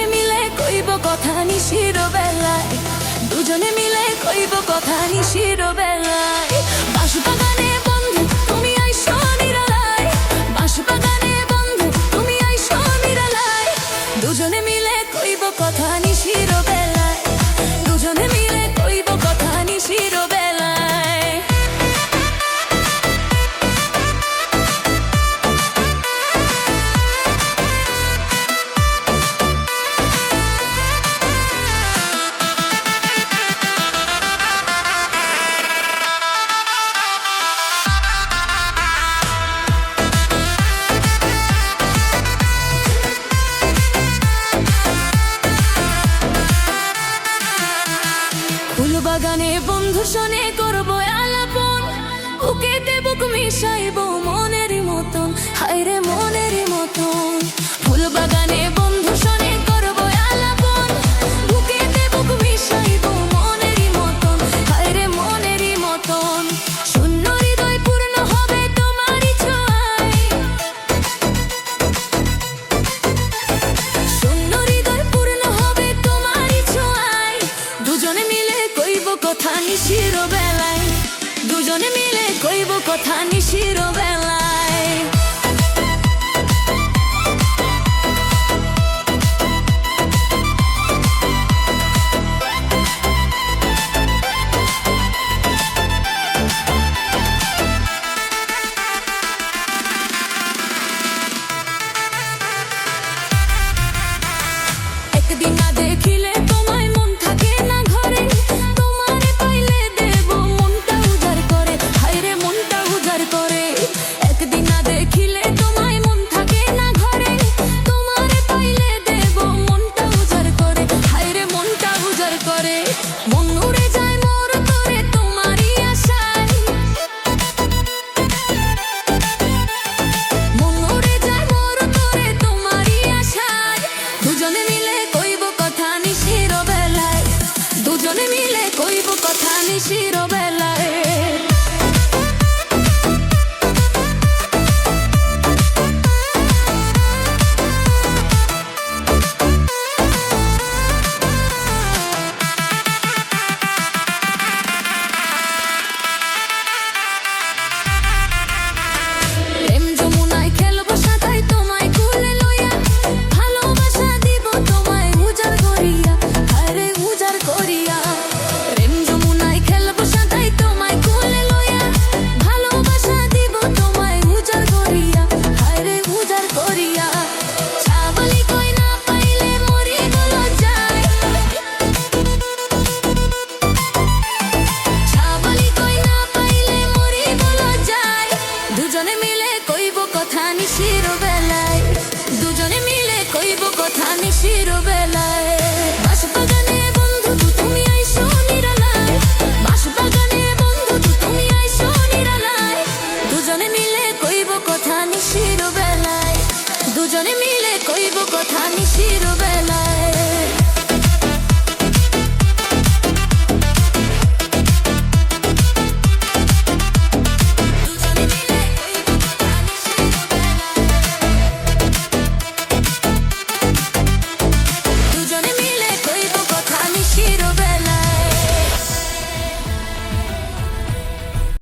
দুজনে মিলে কইব কথা নিশির বেলায়, দুজনে মিলে কইব কথা নিশির বেলায়। বাঁশবাগানে বন্ধু তুমি আইসো নিরালায়, বাঁশবাগানে বন্ধু তুমি আইসো নিরালায়, দুজনে মিলে কইব কথা নিশির বেলায়, দুজনে মিলে কইব কথা নিশির বেলায়। ফুলবাগানে বন্ধু শোনে করবো আলাপন, বুকেতে বুক মিশাইব মনের মতন, হায়রে মনের মতন। ফুলবাগানে বন্ধু শোনে করবো আলাপন, বুকেতে বুক মিশাইব মনের মতন, হায়রে মনের মতন। শূন্য হৃদয় পূর্ণ হবে তোমারই ছোঁয়ায়, শূন্য হৃদয় পূর্ণ হবে তোমারই ছোঁয়ায়, দুজনে মিলে কইব কথা নিশির বেলায়, দুজনে মিলে কইব কথা নিশির বেলায়। একদিন না দেখিলে তোমায় মন থাকে না ঘরে, তোমারে পাইলে দেব মনটা উজাড় করে, হায়রে মনটা উজাড় করে। একদিন না দেখিলে তোমায় মন থাকে না ঘরে, তোমারে পাইলে দেব মনটা উজাড় করে, হায়রে মনটা উজাড় করে। মন উড়ে যায় মোর তোরে তোমারই আশায়, মন উড়ে যায় মোর তোরে তোমারই আশায়, দুজনে মিলে কইব কথা নিশির বেলায়, দুজনে মিলে কইব কথা নিশির বেলায়। প্রেম যমুনায় খেলবো সাঁতাই তোমায় কুলে লইয়া, ভালোবাসা দিব তোমায় উজাড় করিয়া, হায়রে উজাড় করিয়া। প্রেম যমুনায় খেলবো সাঁতাই তোমায় কুলে লইয়া, ভালোবাসা দিব তোমায় উজাড় করিয়া, হায়রে উজাড় করিয়া। ছাবালি কই না পাইলে মরি গেল যায়, ছাবালি কই না পাইলে মরি গেল যায়, দুজনে মিলে কইব কথা নিশির বেলায়, দুজনে মিলে কইব কথা নিশির বেলায়। বাঁশবাগানে বন্ধু তুমি আইসো নিরালায়, বাঁশবাগানে বন্ধু তুমি আইসো নিরালায়, দুজনে মিলে কইব কথা নিশির বেলায়, দুজনে মিলে কইব কথা নিশির বেলায়।